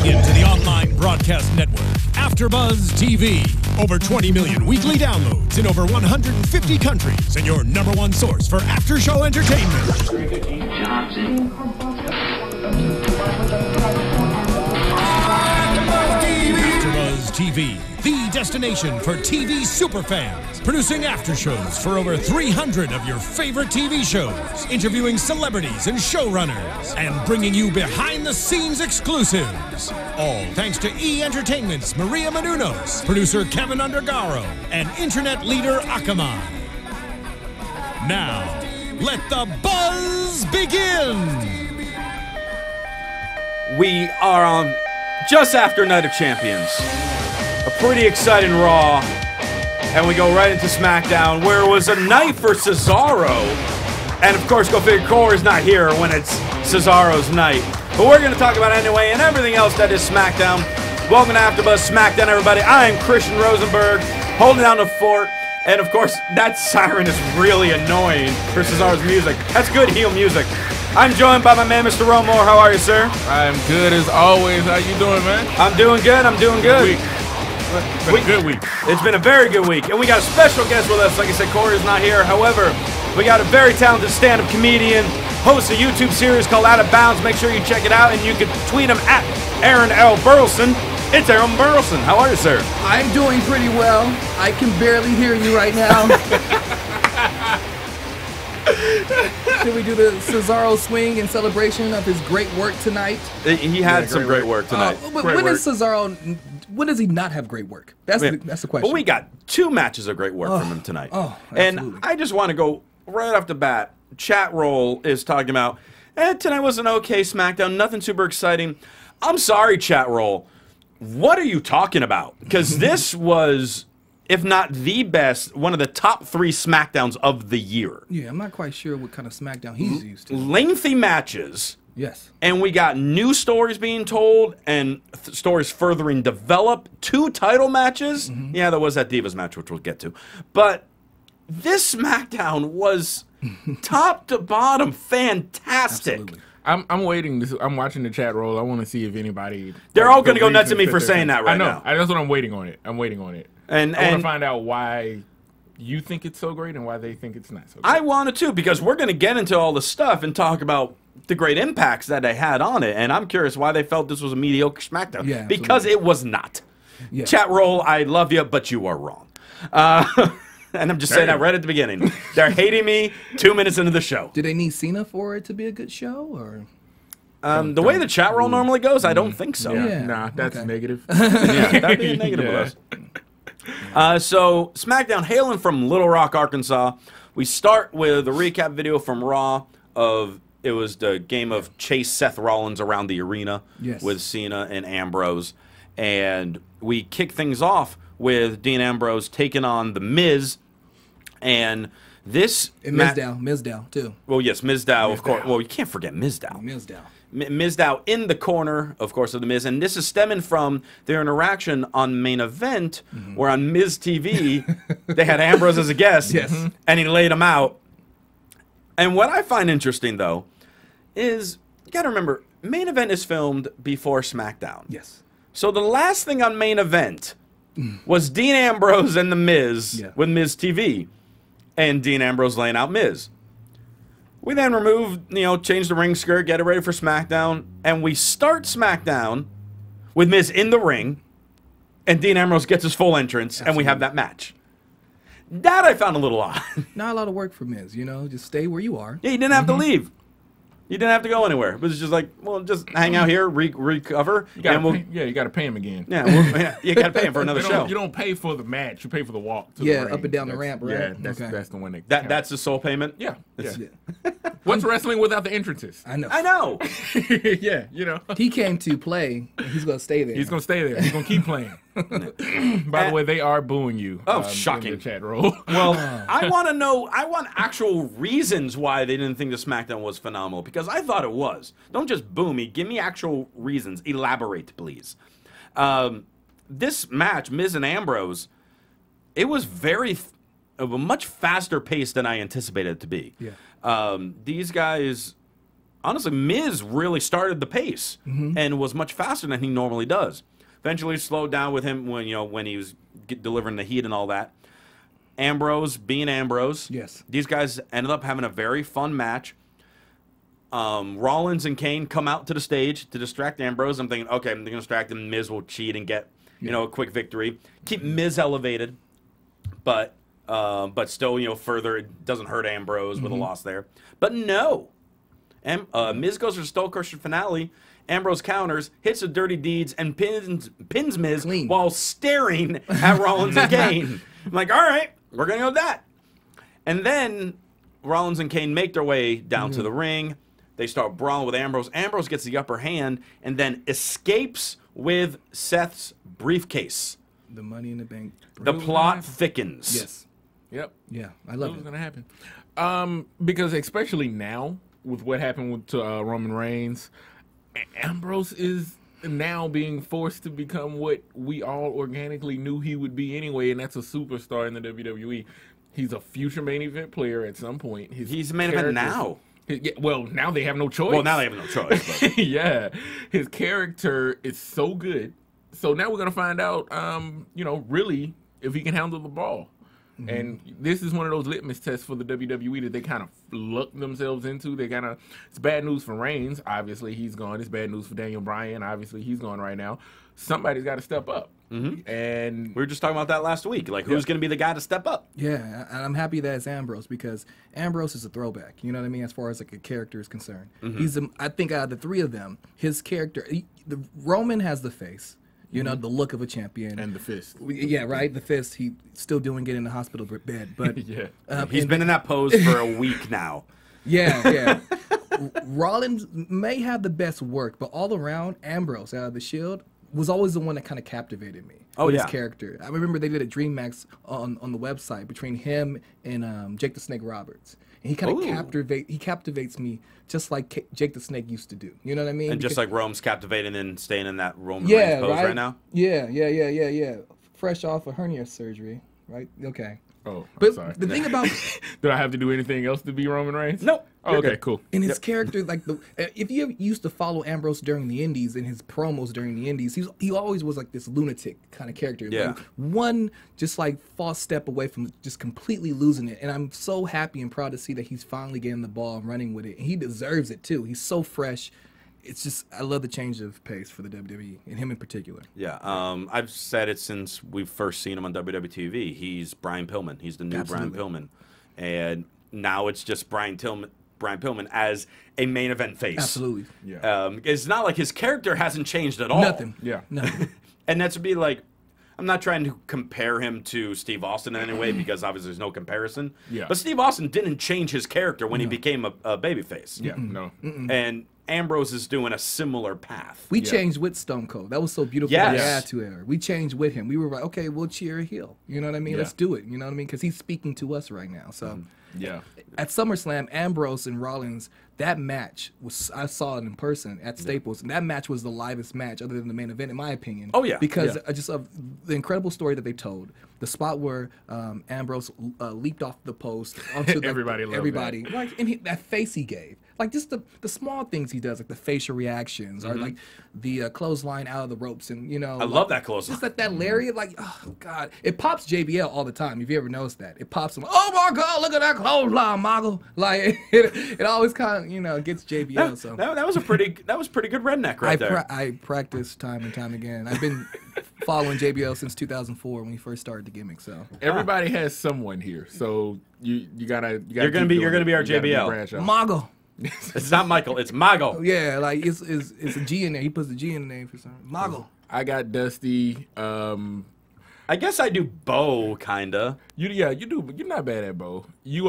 Tuning into the online broadcast network, AfterBuzz TV. Over 20 million weekly downloads in over 150 countries, and your #1 source for after-show entertainment. AfterBuzz TV, the destination for TV superfans, producing after-shows for over 300 of your favorite TV shows, interviewing celebrities and showrunners, and bringing you behind-the-scenes exclusives. All thanks to E! Entertainment's Maria Menounos, producer Kevin Undergaro, and internet leader Akamai. Now, let the buzz begin! We are on just after Night of Champions. A pretty exciting Raw. And we go right into SmackDown, where it was a night for Cesaro. And of course, go figure, Corey's not here when it's Cesaro's night. But we're going to talk about it anyway, and everything else that is SmackDown. Welcome to AfterBuzz SmackDown, everybody. I am Christian Rosenberg, holding down the fort. And of course, that siren is really annoying for Cesaro's music. That's good heel music. I'm joined by my man, Mr. Romore. How are you, sir? I'm good as always. How you doing, man? I'm doing good. I'm doing good. It's been a good week. It's been a very good week. And we got a special guest with us. Like I said, Corey is not here. However, we got a very talented stand-up comedian, hosts a YouTube series called Out of Bounds. Make sure you check it out, and you can tweet him at Aaron L. Burleson. It's Aaron Burleson. How are you, sir? I'm doing pretty well. I can barely hear you right now. Should we do the Cesaro swing in celebration of his great work tonight? He had some great work tonight. When does Cesaro? When does he not have great work? That's the question. Well, we got 2 matches of great work from him tonight. Oh, absolutely. And I just want to go right off the bat. Chat roll is talking about, tonight was an okay SmackDown, nothing super exciting. I'm sorry, chat roll. What are you talking about? Because this was, if not the best, one of the top 3 SmackDowns of the year. Yeah, I'm not quite sure what kind of SmackDown he's used to. Lengthy matches. Yes. And we got new stories being told and stories furthering develop. 2 title matches. Yeah, there was that Divas match, which we'll get to. But this SmackDown was top to bottom fantastic. Absolutely. I'm waiting. I'm watching the chat roll. I want to see if anybody. They're all going to go nuts at me for saying that right now. That's what I'm waiting on it. I'm waiting on it. And I want to find out why you think it's so great and why they think it's not so great. I wanted to, because we're going to get into all the stuff and talk about the great impacts that they had on it. And I'm curious why they felt this was a mediocre SmackDown. Yeah, because it was not. Yeah. Chat roll, I love you, but you are wrong. And I'm just saying that right at the beginning. They're hating me 2 minutes into the show. Do they need Cena for it to be a good show, or? The way the chat roll normally goes, I don't think so. Yeah. Nah, that's negative. Yeah, that'd be a negative with us. So, SmackDown, hailing from Little Rock, Arkansas. We start with a recap video from Raw of, it was the game of chase Seth Rollins around the arena with Cena and Ambrose. And we kick things off with Dean Ambrose taking on The Miz. And this... And Mizdow, too. Well, yes, Mizdow, of course. Well, you can't forget Mizdow. Mizdow in the corner, of course, of The Miz. And this is stemming from their interaction on Main Event, where on Miz TV, they had Ambrose as a guest, and he laid him out. And what I find interesting, though, is, you got to remember, Main Event is filmed before SmackDown. Yes. So the last thing on Main Event was Dean Ambrose and The Miz with Miz TV. And Dean Ambrose laying out Miz. We then remove, change the ring skirt, get it ready for SmackDown, and we start SmackDown with Miz in the ring, and Dean Ambrose gets his full entrance, and we have that match. That I found a little odd. Not a lot of work for Miz, just stay where you are. Yeah, you didn't have to leave. You didn't have to go anywhere. It was just like, well, just hang out here, recover. You got to pay him again. Yeah, you got to pay him for another show. You don't pay for the match. You pay for the walk to the ring. Up and down the ramp, right? Yeah, that's the one that's the sole payment? Yeah. What's wrestling without the entrances? I know. Yeah, He came to play, and he's going to stay there. He's going to stay there. He's going to keep playing. By the way, they are booing you. Oh, shocking. In the chat roll. Well, I want actual reasons why they didn't think the SmackDown was phenomenal, because I thought it was. Don't just boo me. Give me actual reasons. Elaborate, please. This match, Miz and Ambrose, it was much faster paced than I anticipated it to be. Yeah. These guys honestly, Miz really started the pace and was much faster than he normally does. Eventually slowed down with him when he was delivering the heat and all that. Ambrose being Ambrose. Yes. These guys ended up having a very fun match. Rollins and Kane come out to the stage to distract Ambrose. I'm thinking, okay, they're going to distract him. Miz will cheat and get, a quick victory. Keep Miz elevated, but still, further, it doesn't hurt Ambrose with a loss there. But no. Miz goes for the Stone Crusher finale. Ambrose counters, hits the Dirty Deeds, and pins Miz while staring at Rollins and Kane. I'm like, all right, we're going to go with that. And then Rollins and Kane make their way down to the ring. They start brawling with Ambrose. Ambrose gets the upper hand and then escapes with Seth's briefcase. The Money in the Bank. The plot thickens. Yes. Yep. Yeah, I love it. What's going to happen? Because especially now with what happened with Roman Reigns, Ambrose is now being forced to become what we all organically knew he would be anyway, and that's a superstar in the WWE. He's a future main event player at some point. He's a main event now. Well, now they have no choice. Well, now they have no choice. But. Yeah. His character is so good. So now we're going to find out, really, if he can handle the ball. And this is one of those litmus tests for the WWE that they kind of luck themselves into. It's bad news for Reigns. Obviously, he's gone. It's bad news for Daniel Bryan. Obviously, he's gone right now. Somebody's got to step up. And we were just talking about that last week. Like, who's going to be the guy to step up? Yeah, and I'm happy that it's Ambrose because Ambrose is a throwback. You know what I mean? As far as like a character is concerned, I think out of the three of them, his character, the Roman has the face. The look of a champion. And the fist. Yeah, right? The fist. He's still doing it in the hospital bed. But he's been in that pose for a week now. Yeah. Rollins may have the best work, but all around, Ambrose out of the Shield was always the one that kind of captivated me. His character. I remember they did a Dream Max on the website between him and Jake the Snake Roberts. And he kind of captivates me just like Jake the Snake used to do. You know what I mean? And just like Rome's captivating and staying in that Roman Reigns pose right now? Yeah. Fresh off a hernia surgery, right? Okay. Oh, but sorry. The thing about do I have to do anything else to be Roman Reigns? Nope. Oh, okay, cool. And his character, like if you used to follow Ambrose during the Indies and his promos during the Indies, he always was like this lunatic kind of character. Yeah. Like one just like false step away from just completely losing it. And I'm so happy and proud to see that he's finally getting the ball and running with it. And he deserves it too. He's so fresh. It's just, I love the change of pace for the WWE, and him in particular. Yeah, I've said it since we've first seen him on WWE. He's Brian Pillman. He's the new Brian Pillman. And now it's just Brian Pillman as a main event face. Absolutely. Yeah. It's not like his character hasn't changed at all. Nothing. Yeah. Nothing. And that's to be like, I'm not trying to compare him to Steve Austin in any way because obviously there's no comparison. Yeah. But Steve Austin didn't change his character when he became a babyface. Yeah, no. And Ambrose is doing a similar path. We changed with Stone Cold. That was so beautiful. Yes. The Attitude Era. We changed with him. We were like, okay, we'll cheer a heel. You know what I mean? Yeah. Let's do it. You know what I mean? Because he's speaking to us right now. So Yeah. at SummerSlam, Ambrose and Rollins, that match was, I saw it in person at Staples, and that match was the livest match other than the main event, in my opinion. Oh, yeah. Because just of the incredible story that they told. The spot where Ambrose leaped off the post onto the, Everybody loved everybody. Like, and that face he gave. Like, just the small things he does, like the facial reactions, or like the clothesline out of the ropes, and, I love that clothesline. Just that lariat, like, oh, God. It pops JBL all the time, if you ever noticed that. It pops him, oh, my God, look at that clothesline, Michael. Like, it always kind of, gets JBL. So That was pretty good redneck right there. I practice time and time again. I've been following JBL since 2004 when we first started the gimmick. So Everybody has someone here, so you gotta. You're gonna be our JBL. Mago. It's not Michael. It's Mago. Yeah, like it's a G in there. He puts the G in the name for something. Mago. I got Dusty. I guess I do Bo kinda. You do, but you're not bad at Bo. You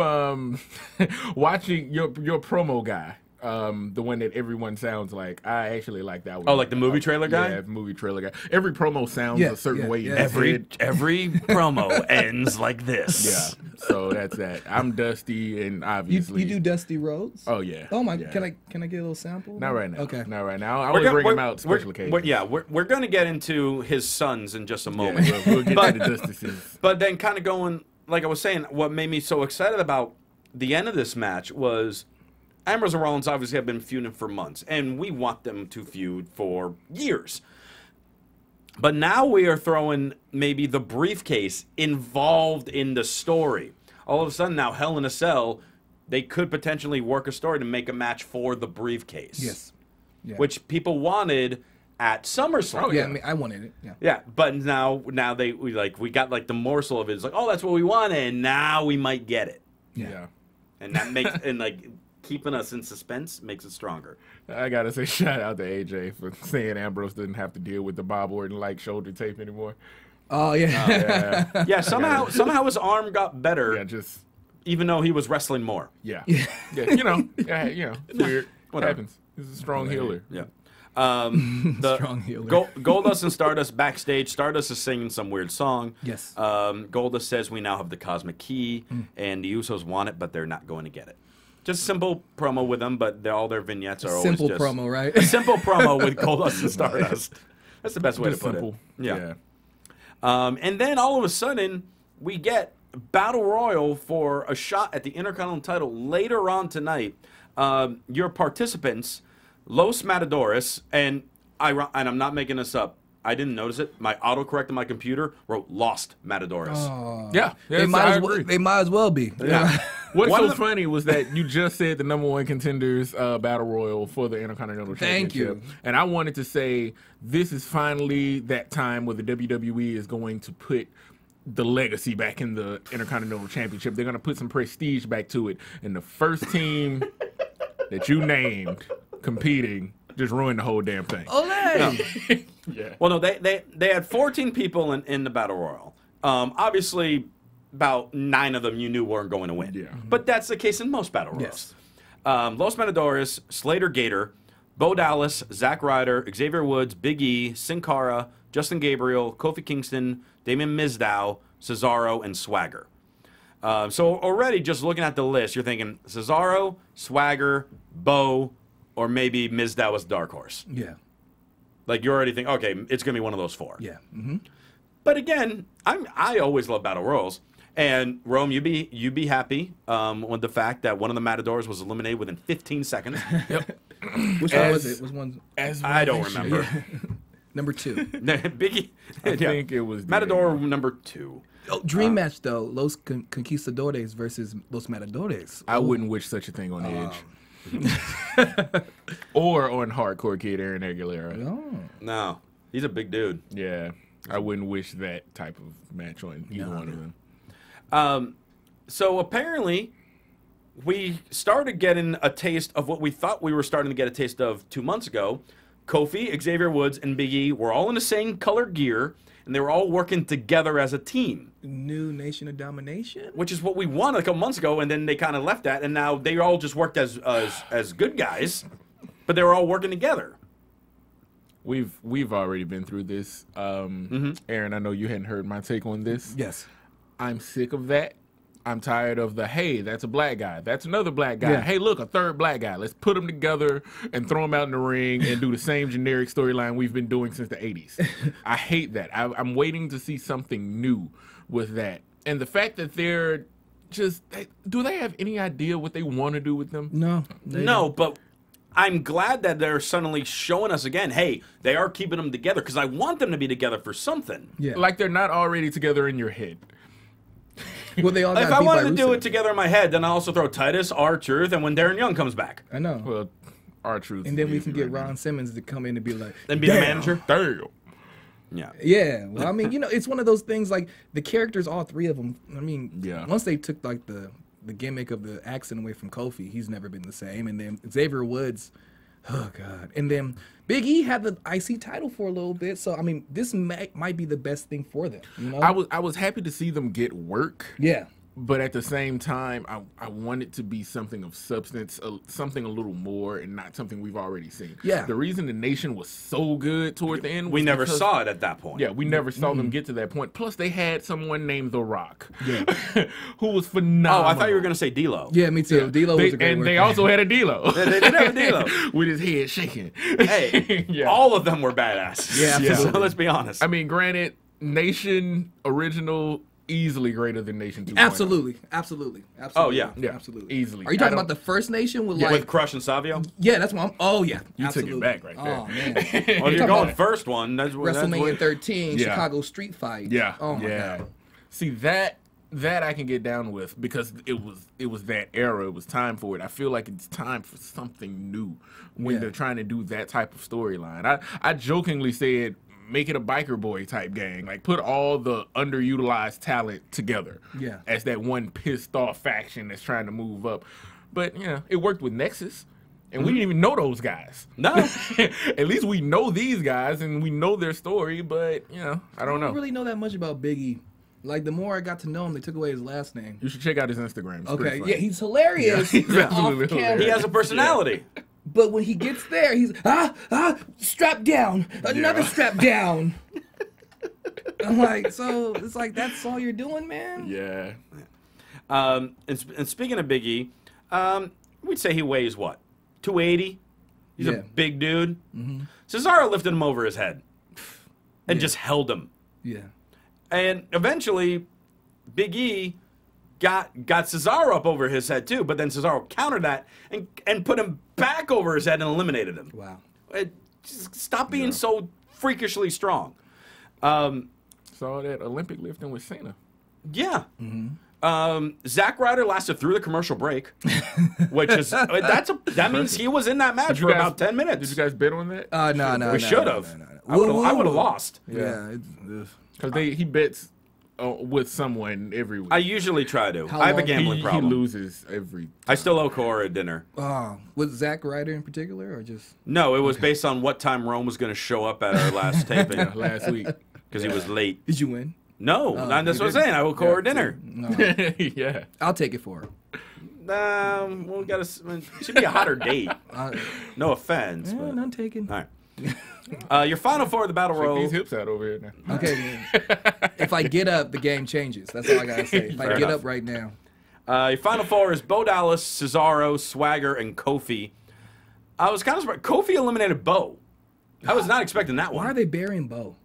watching your promo guy. The one that everyone sounds like. I actually like that one. Oh, like the movie trailer guy? Yeah, movie trailer guy. Every promo sounds a certain way. Yeah. Every promo ends like this. Yeah. So that's that. I'm Dusty, and obviously You do Dusty Rhodes? Oh yeah. Oh my! Yeah. Can I get a little sample? Not right now. Okay. Not right now. I always bring him out special occasions. We're going to get into his sons in just a moment. Yeah, we'll get to the Justices. But then kind of going, like I was saying, what made me so excited about the end of this match was Ambrose and Rollins obviously have been feuding for months, and we want them to feud for years. But now we are throwing maybe the briefcase involved in the story. All of a sudden now, Hell in a Cell, they could potentially work a story to make a match for the briefcase. Yes. Yeah. Which people wanted at SummerSlam. Oh yeah, I mean, I wanted it. Yeah. Yeah, but now we got like the morsel of it. It's like, oh, that's what we wanted, and now we might get it. Yeah. And that makes and like keeping us in suspense makes it stronger. I gotta say shout out to AJ for saying Ambrose didn't have to deal with the Bob Orton like shoulder tape anymore. Oh yeah. Yeah, somehow his arm got better. Yeah, just even though he was wrestling more. yeah. It's weird. What happens? He's a strong healer. Yeah. The Strong healer. Goldust and Stardust backstage. Stardust is singing some weird song. Yes. Goldust says we now have the Cosmic Key, and the Usos want it, but they're not going to get it. Just simple promo with them, but all their vignettes are always Simple just promo, right? a simple promo with Goldust and Stardust. That's the best way Just to put simple. it. Yeah. And then all of a sudden, we get Battle Royal for a shot at the Intercontinental title later on tonight. Your participants, Los Matadores, and I'm not making this up. I didn't notice it. My autocorrect on my computer wrote Lost Matadores. Yeah. They might as well be. Yeah. What's so funny was that you just said the #1 contenders battle royal for the Intercontinental Thank Championship. you. And I wanted to say this is finally that time where the WWE is going to put the legacy back in the Intercontinental Championship. They're going to put some prestige back to it. And the first team that you named competing just ruined the whole damn thing. Olay! Yeah. Well, no, they had 14 people in the Battle Royal. Obviously, about 9 of them you knew weren't going to win. Yeah. But that's the case in most Battle Royals. Yes. Los Matadores, Slater Gator, Bo Dallas, Zack Ryder, Xavier Woods, Big E, Sin Cara, Justin Gabriel, Kofi Kingston, Damien Mizdow, Cesaro, and Swagger. So already just looking at the list, you're thinking Cesaro, Swagger, Bo, or maybe Mizdow as Dark Horse. Yeah. Like you already think, okay, it's going to be one of those 4. Yeah. But again, I always love Battle Royals. And Rome, you be happy with the fact that one of the Matadors was eliminated within 15 seconds. Yep. Which one was it? Was one I don't remember. number 2? Biggie. I think it was Matador number 2. Oh, dream match though. Los Conquistadores versus Los Matadores. I wouldn't wish such a thing on Edge. Or on Hardcore Kid Aaron Aguilera. No, he's a big dude. Yeah. I wouldn't wish that type of match on either one of them. So apparently, we started getting a taste of what we thought we were starting to get a taste of 2 months ago. Kofi, Xavier Woods, and Big E were all in the same color gear, and they were all working together as a team. New Nation of Domination? Which is what we wanted a couple months ago, and then they kind of left that, and now they all just worked as good guys, but they were all working together. We've already been through this. Aaron, I know you hadn't heard my take on this. Yes. I'm sick of that. I'm tired of the, hey, that's a black guy. That's another black guy. Yeah. Hey, look, a third black guy. Let's put them together and throw them out in the ring and do the same generic storyline we've been doing since the 80s. I hate that. I'm waiting to see something new with that. And the fact that they're just, do they have any idea what they want to do with them? No. No, but I'm glad that they're suddenly showing us again, hey, they are keeping them together, because I want them to be together for something. Yeah. Like they're not already together in your head. Well, they all got If I beat by wanted to do Rusev. it together in my head, then I also throw Titus, R-Truth, and when Darren Young comes back. I know. Well, R-Truth. And then we can get Ron Simmons to come in and be like, And be the manager. Damn. Yeah. yeah. Well, I mean, it's one of those things like the characters, all 3 of them. I mean, Yeah. once they took like the gimmick of the accent away from Kofi, he's never been the same. And then Xavier Woods, oh God. And then Big E had the IC title for a little bit. So I mean, this might be the best thing for them. You know? I was happy to see them get work. Yeah. But at the same time, I want it to be something of substance, something a little more, and not something we've already seen. Yeah. The reason the Nation was so good toward the end, We never saw it at that point. Yeah, we never saw them get to that point. Plus, they had someone named The Rock, Yeah. who was phenomenal. Oh, I thought you were going to say D-Lo. Yeah, me too. D'Lo was a great and they worker. also had a D-Lo. They did have a D-Lo. with his head shaking. Hey, Yeah. all of them were badass. Yeah, So absolutely. let's be honest. I mean, granted, Nation original easily greater than Nation 2.0. Absolutely. Oh, yeah. Absolutely. Easily. Are you talking about the first Nation with like with Crush and Savio? Yeah, that's what I'm. Oh yeah, You absolutely. took it back right there. Oh man. Well, you're going first one. That's WrestleMania 13, Yeah. Chicago Street Fight. Yeah. Oh my yeah. god. See that I can get down with because it was that era. It was time for it. I feel like it's time for something new when they're trying to do that type of storyline. I jokingly said make it a biker boy type gang. Like put all the underutilized talent together. Yeah. As that one pissed off faction that's trying to move up. But it worked with Nexus. And we didn't even know those guys. No. At least we know these guys and we know their story, but I don't I know. don't really know that much about Biggie. Like the more I got to know him, they took away his last name. You should check out his Instagram. It's Okay, pretty funny. yeah, he's hilarious. Yeah, he's absolutely off camera. hilarious. He has a personality. But when he gets there, he's strap down, another strap down. I'm like, so it's like that's all you're doing, man. Yeah. And speaking of Big E, we'd say he weighs what? 280? He's a big dude. Cesaro lifted him over his head and just held him. Yeah. And eventually, Big E got Cesaro up over his head too, but then Cesaro countered that and put him back over his head and eliminated him. Wow. Just stop being so freakishly strong. Saw that Olympic lifting with Cena. Yeah. Zack Ryder lasted through the commercial break, which is that means he was in that match for about 10 minutes. Did you guys bet on that? No. We should have. No. I would have lost. Yeah. Because he bets with someone every week. I usually try to. How I have a long? gambling problem. He loses every. I still owe Cora a dinner. Was Zack Ryder in particular, or just? No, it was based on what time Rome was going to show up at our last taping last week. because he was late. Did you win? No, that's what I'm saying. I owe Cora dinner. No. Yeah. I'll take it for her. Well, we gotta. It should be a hotter date. No offense. But, None taken. all right. Your final four of the Battle Check Royal. these hips out over here now. Okay, man. If I get up, the game changes. That's all I gotta say. If I Fair get enough. up right now. Your final four is Bo Dallas, Cesaro, Swagger, and Kofi. I was kind of surprised. Kofi eliminated Bo. I was not expecting that one. Why are they burying Bo?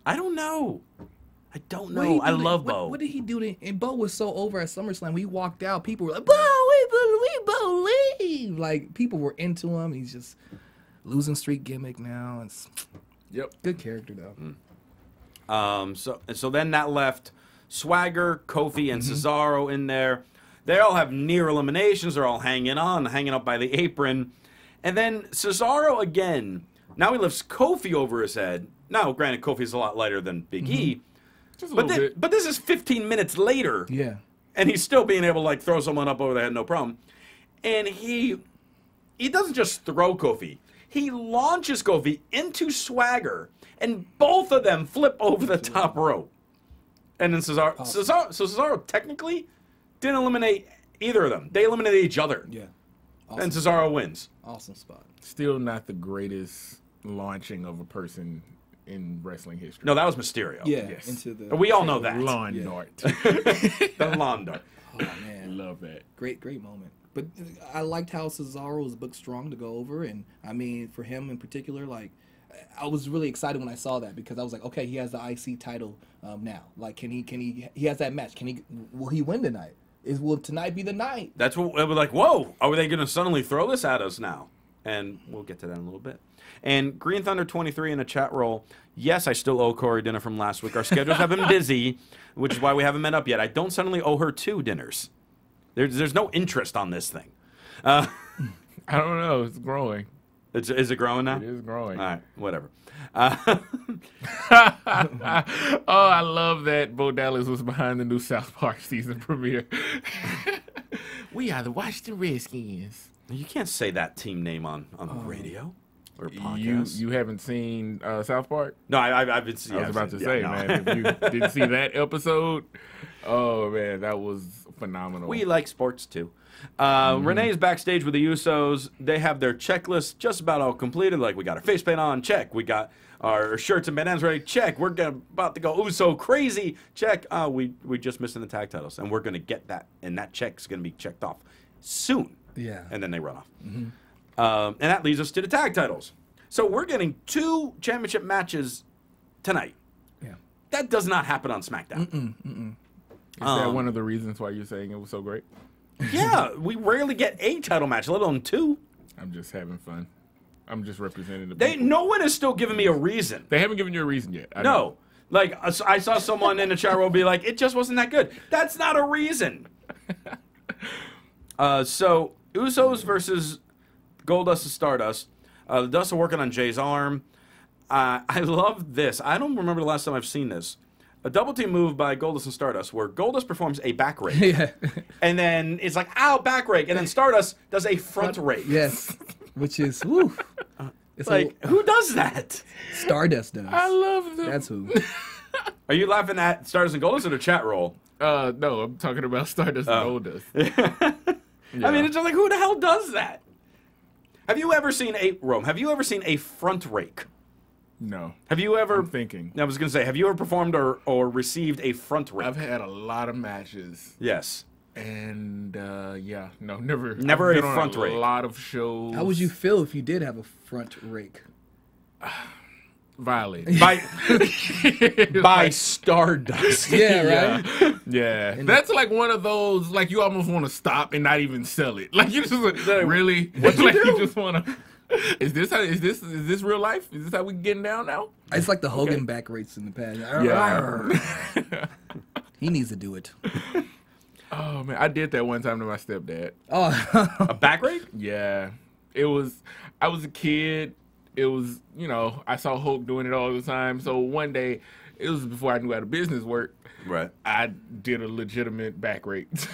I don't know. I don't What did he know. I do to- love what, Bo. What did he do to? And Bo was so over at SummerSlam. When he walked out, people were like, "Bo, we believe." Like people were into him. He's just losing streak gimmick now. It's good character though. So then that left Swagger, Kofi, and Cesaro in there. They all have near eliminations. They're all hanging up by the apron. And then Cesaro again. Now he lifts Kofi over his head. Now, granted, Kofi's a lot lighter than Big E. Just a little bit. But this is 15 minutes later. Yeah. And he's still being able to like throw someone up over the head, no problem. And he doesn't just throw Kofi. He launches Kofi into Swagger, and both of them flip over the top rope. And then Cesaro technically didn't eliminate either of them. They eliminated each other. Yeah. And Cesaro wins. Awesome spot. Still not the greatest launching of a person in wrestling history. No, that was Mysterio. Yeah. Yes. Into the. We all know that. Lawn Yeah. dart. The lawn dart. Oh man. Love that. Great moment. But I liked how Cesaro was booked strong to go over, and I mean for him in particular, like I was really excited when I saw that because I was like, okay, he has the IC title now. Like, can he has that match? Will he win tonight? Will tonight be the night? That's what we're like. Whoa, are they going to suddenly throw this at us now? And we'll get to that in a little bit. And Green Thunder 23 in a chat roll. Yes, I still owe Corey dinner from last week. Our schedules have been busy, which is why we haven't met up yet. I don't suddenly owe her 2 dinners. There's no interest on this thing. I don't know. It's growing. Is it growing now? It is growing. All right, whatever. Oh, I love that Bo Dallas was behind the new South Park season premiere. We are the Washington Redskins. You can't say that team name on the radio or podcast. You haven't seen South Park? No, I've been. I was about to say, man, if you didn't see that episode, oh man, that was phenomenal. We like sports too. Renee's backstage with the Usos. They have their checklist just about all completed. Like, we got our face paint on, check. We got our shirts and bandanas ready, check. We're about to go Uso crazy, check. We just missing the tag titles, and we're gonna get that, and that check's gonna be checked off soon. Yeah. And then they run off. And that leads us to the tag titles. So we're getting 2 championship matches tonight. Yeah. That does not happen on SmackDown. Is that one of the reasons why you're saying it was so great? Yeah, we rarely get a title match, let alone 2. I'm just having fun. I'm just representing the people. No one has still given me a reason. They haven't given you a reason yet. No. Like, I saw someone in the chat room be like, it just wasn't that good. That's not a reason. So, Usos versus Goldust and Stardust. The Dust are working on Jay's arm. I love this. I don't remember the last time I've seen this. A double team move by Goldust and Stardust where Goldust performs a back rake. Yeah. And then it's like, ow, back rake. And then Stardust does a front rake. Yes. Which is, woo. It's Like, who does that? Stardust does. I love them. That's who. Are you laughing at Stardust and Goldust or the chat roll? No, I'm talking about Stardust and Goldust. I mean, it's just like, who the hell does that? Have you ever seen a front rake? No. Have you ever? I'm thinking. I was gonna say, have you ever performed or received a front rake? I've had a lot of matches. Yes. And yeah, no, never. Never I've a been on front rake. A lot of shows. How would you feel if you did have a front rake? Violated by Stardust? Yeah, right. Yeah, that's like one of those. Like you almost want to stop and not even sell it. Like you just really. What you do? You just want to. Is this real life? Is this how we getting down now? It's like the Hogan back rates in the past. Yeah. He needs to do it. Oh man, I did that one time to my stepdad. Oh, a back rake? Yeah, it was. I was a kid. It was, I saw Hulk doing it all the time. So one day, it was before I knew how the business worked. Right. I did a legitimate back rake to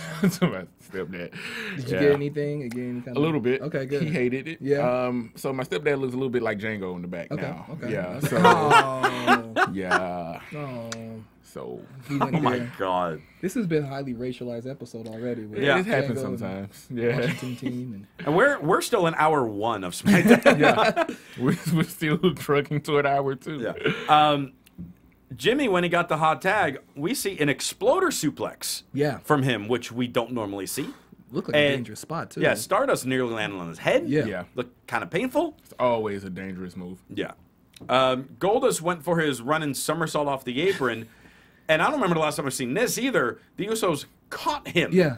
my stepdad. Did you get anything again? A little bit. Okay, good. He hated it. Yeah. So my stepdad looks a little bit like Django in the back now. Okay. Yeah. So. Yeah. Oh. So. Oh my God. This has been a highly racialized episode already. Yeah, it happens sometimes. Yeah. Washington team and we're still in hour 1 of SmackDown. Yeah. We're still trucking toward hour 2. Yeah. Jimmy, when he got the hot tag, we see an exploder suplex. Yeah. From him, which we don't normally see. Looked like a dangerous spot too. Yeah, Stardust nearly landed on his head. Yeah. Looked kind of painful. It's always a dangerous move. Yeah. Goldust went for his running somersault off the apron. And I don't remember the last time I've seen this either. The Usos caught him. Yeah.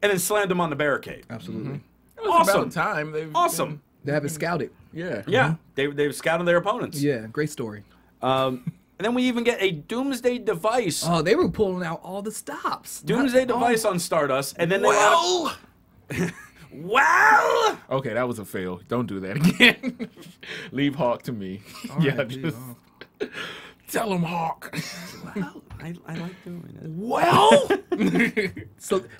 And then slammed him on the barricade. Absolutely. It was Awesome. about time. Awesome. They have it scouted. Yeah. Yeah. They've scouted their opponents. Yeah. Great story. And then we even get a Doomsday device. Oh, they were pulling out all the stops. Doomsday device on Stardust. And then they Well. Well. Okay, that was a fail. Don't do that again. Leave Hawk to me. Yeah, just tell him Hawk. Well, I like doing it. Well.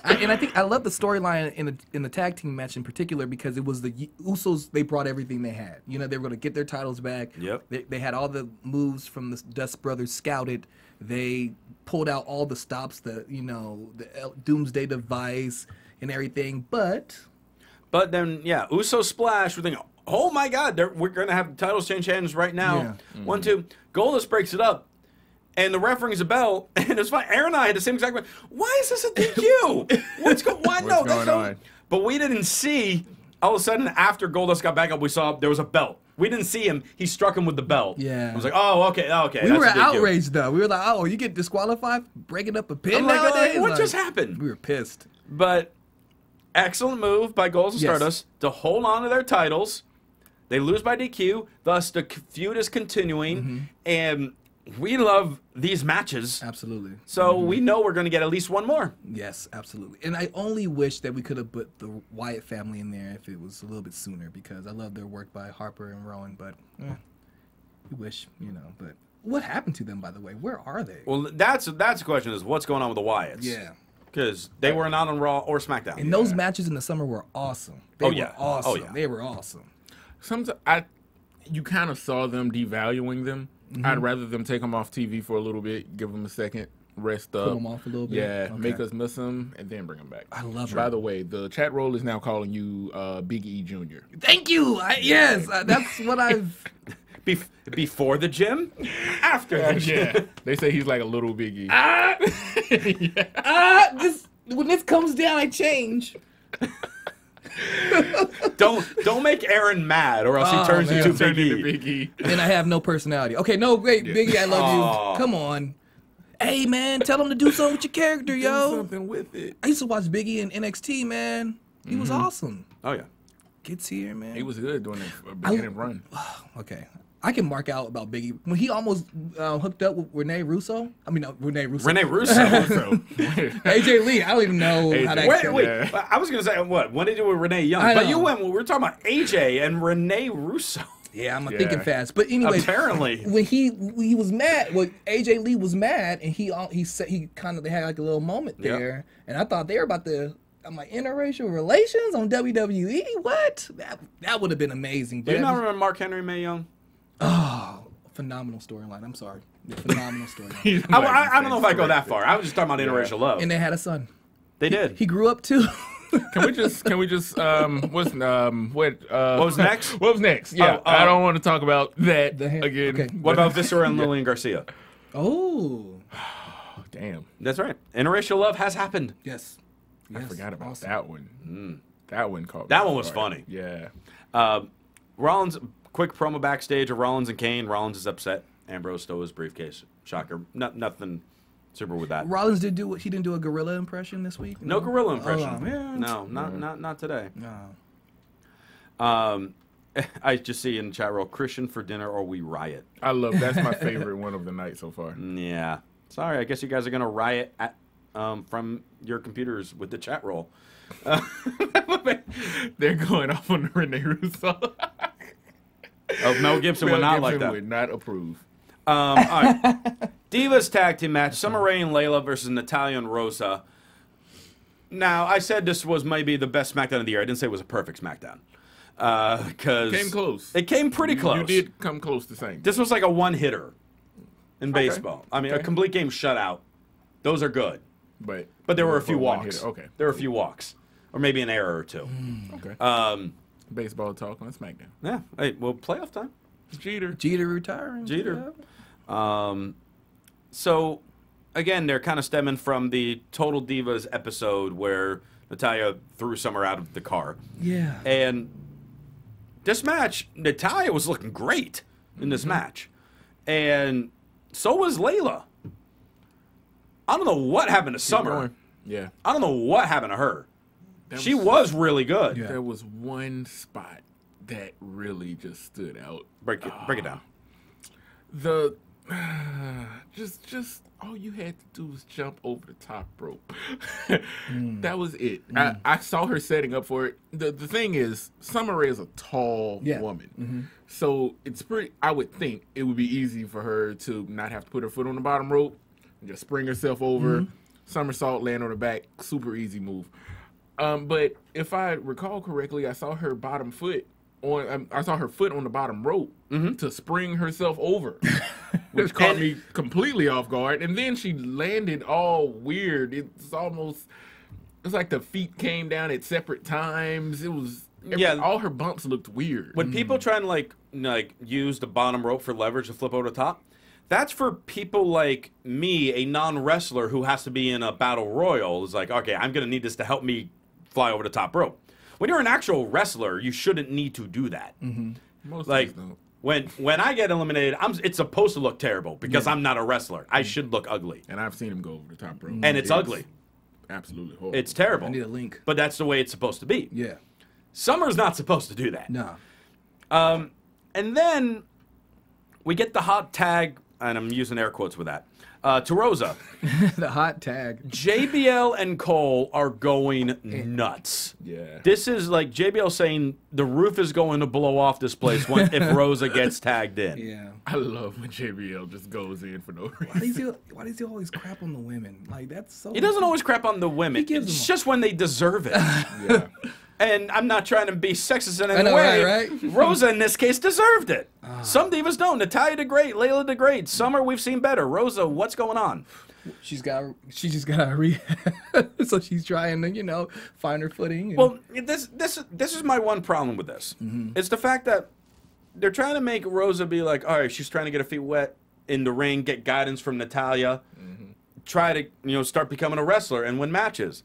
I think I love the storyline in the tag team match in particular because it was the Usos. They brought everything they had. They were going to get their titles back. Yep. They had all the moves from the Dust Brothers scouted. They pulled out all the stops, the Doomsday device and everything. But then, yeah, Uso splash. We're thinking, oh my God, we're going to have the titles change hands right now. Yeah. Mm-hmm. 1, 2. Goldust breaks it up. And the ref rings a bell, and it's fine. Aaron and I had the same exact question. Why is this a DQ? What's going on? But we didn't see, all of a sudden, after Goldust got back up, we saw there was a belt. We didn't see him. He struck him with the belt. Yeah. I was like, oh, okay. We were outraged, though. We were like, oh, you get disqualified for breaking up a pin nowadays? What just happened? We were pissed. But excellent move by Goldust and Stardust to hold on to their titles. They lose by DQ. Thus, the feud is continuing. Mm-hmm. And we love these matches. Absolutely. So we know we're going to get at least one more. Yes, absolutely. And I only wish that we could have put the Wyatt family in there if it was a little bit sooner because I love their work by Harper and Rowan, but we wish, but what happened to them, by the way? Where are they? Well, that's the question is what's going on with the Wyatts? Yeah. Because they were not on Raw or SmackDown. And those matches in the summer were awesome. They were awesome. Oh, yeah. They were awesome. Sometimes you kind of saw them devaluing them. Mm-hmm. I'd rather them take them off TV for a little bit, give them a second, rest up. Pull them off a little bit? Yeah, make us miss them, and then bring them back. I love it. By the way, the chat roll is now calling you Big E Jr. Thank you! Yes, that's what I've... Before the gym? After the gym. Yeah. They say he's like a little Big E. When this comes down, I change. Don't make Aaron mad, or else he turns into Big E. Big E. Then I have no personality. Okay, no, great, Big E, I love you. Come on. Hey man, tell him to do something with your character, Do yo. something with it. I used to watch Biggie in NXT, man. He was awesome. Oh yeah. Gets here, man. He was good during the beginning run. Okay. I can mark out about Biggie. When he almost hooked up with Renee Russo. I mean, Renee Russo. Renee Russo. AJ Lee. I don't even know how that Wait. Yeah. I was gonna say what? When did you do with Renee Young? I But know. you went. We're talking about AJ and Renee Russo. Yeah, I'm Yeah. thinking fast. But anyway, Apparently. when he was mad, when AJ Lee was mad, and he said they had like a little moment Yep. there, and I thought they were about to. I'm like, interracial relations on WWE? What? That would have been amazing. Do you But not remember Mark Henry Mae Young? oh, phenomenal storyline. I'm sorry, phenomenal storyline. I don't know if I go that far. I was just talking about interracial love. And they had a son. They did. He grew up too. Can we just what was next? What was next? Yeah, I don't want to talk about that again. Okay. What about Viscera and Lillian Garcia? Oh, Damn, That's right. Interracial love has happened. yes. I forgot about awesome. that one. That one caught me That off one was guard. funny. Yeah. Rollins, quick promo backstage of Rollins and Kane. Rollins is upset. Ambrose stole his briefcase. Shocker. Nothing super with that. Rollins didn't do a gorilla impression this week. No gorilla impression. Oh, man. No, not today. No. I just see in the chat roll, Christian for dinner or we riot. I love that's my favorite one of the night so far. Yeah. Sorry, I guess you guys are gonna riot at from your computers with the chat roll. They're going off on Renee Russo. Oh, Mel Gibson would not like Gibson that. would not approve. All right. Divas tag team match: Summer Rae and Layla versus Natalya and Rosa. Now, I said this was maybe the best SmackDown of the year. I didn't say it was a perfect SmackDown because Came close. It came pretty close. You did come close to saying. This was like a one-hitter in baseball. I mean, a complete game shutout. Those are good. but But there were a few for one walks. hitter. Okay. There were a few walks. Or maybe an error or two. Okay. Baseball talk on SmackDown. Yeah. Hey, well, playoff time. Jeter retiring. Jeter. Yeah. So, again, they're kind of stemming from the Total Divas episode where Natalya threw Summer out of the car. Yeah. And this match, Natalya was looking great in this match. And so was Layla. I don't know what happened to Summer. Yeah. I don't know what happened to her. That She was really good. Yeah. There was one spot that really just stood out. Break it down. The just all you had to do was jump over the top rope. That was it. I saw her setting up for it. The thing is, Summer Rae is a tall woman, so it's pretty. I would think it would be easy for her to not have to put her foot on the bottom rope and just spring herself over, somersault, land on her back. Super easy move. But if I recall correctly, I saw her bottom foot on. I saw her foot on the bottom rope to spring herself over, which caught me completely off guard. And then she landed all weird. It's like the feet came down at separate times. It was all her bumps looked weird. When people try and like use the bottom rope for leverage to flip over the top, that's for people like me, a non-wrestler who has to be in a battle royal. Is like, okay, I'm gonna need this to help me fly over the top rope. When you're an actual wrestler, you shouldn't need to do that. Most Like of us don't. when I get eliminated, it's supposed to look terrible because I'm not a wrestler. I should look ugly, And I've seen him go over the top rope. and it's ugly. Absolutely horrible. It's terrible. I need a link. But that's the way it's supposed to be. Yeah. Summer's not supposed to do that. No. And then we get the hot tag, and I'm using air quotes with that, to Rosa. The hot tag. JBL and Cole are going nuts. Yeah. This is like JBL saying the roof is going to blow off this place if Rosa gets tagged in. Yeah. I love when JBL just goes in for no reason. Why does he always crap on the women? Like that's so. He doesn't always crap on the women. He gives It's them just when they deserve it. Yeah. And I'm not trying to be sexist in any know, way. right? Rosa, in this case, deserved it. Some divas don't. Natalya did great. Layla did great. Summer, we've seen better. Rosa, what's going on? She just got a rehab, so she's trying to find her footing. And, Well, this is my one problem with this. It's the fact that they're trying to make Rosa be like, all right, she's trying to get her feet wet in the ring, get guidance from Natalya, try to start becoming a wrestler and win matches.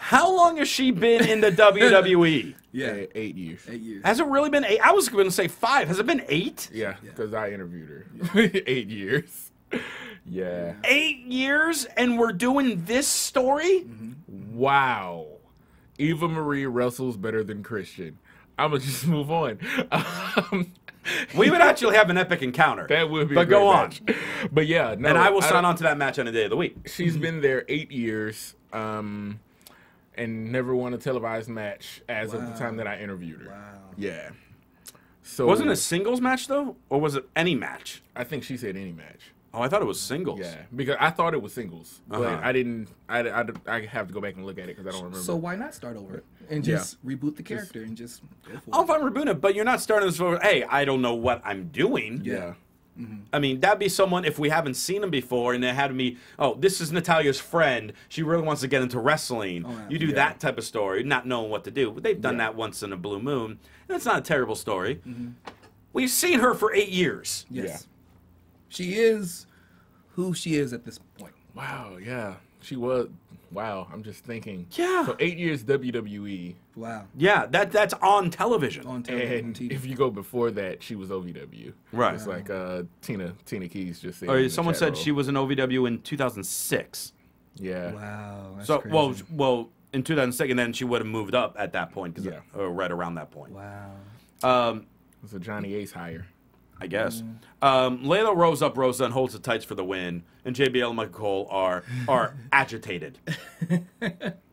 How long has she been in the WWE? yeah, 8 years. 8 years. Has it really been 8? I was going to say 5. Has it been 8? Yeah, because I interviewed her. 8 years. Yeah. 8 years and we're doing this story? Wow. Eva Marie wrestles better than Christian. I'm going to just move on. We would actually have an epic encounter. That would be But a great go match. But yeah, no. And I will sign on to that match on the day of the week. She's been there 8 years and never won a televised match as of the time that I interviewed her. Wow. Yeah. So Wasn't it a singles match, though? Or was it any match? I think she said any match. Oh, I thought it was singles. Yeah, because I thought it was singles, but I didn't. I have to go back and look at it because I don't remember. So why not start over and just reboot the character and just go for Oh, if I'm rebooting it, but you're not starting this over. Hey, I don't know what I'm doing. Yeah. I mean, that'd be someone, if we haven't seen him before, and they had me, oh, this is Natalia's friend. She really wants to get into wrestling. You do that type of story, not knowing what to do. But they've done that once in a blue moon, and it's not a terrible story. We've seen her for 8 years. Yes. Yeah. She is who she is at this point. Wow. Yeah. She was. Wow. I'm just thinking. Yeah. So 8 years WWE. Wow. Yeah, that's on television. On television. And TV. if you go before that, she was OVW. Right. It's like Tina Keys just said. Or in the someone chat said room. she was in OVW in 2006. Yeah. Wow. That's So, crazy. well, in 2006, and then she would have moved up at that point, right around that point. Wow. It's a Johnny Ace hire. I guess. Layla rose up Rosa and holds the tights for the win, and JBL and Michael Cole are agitated.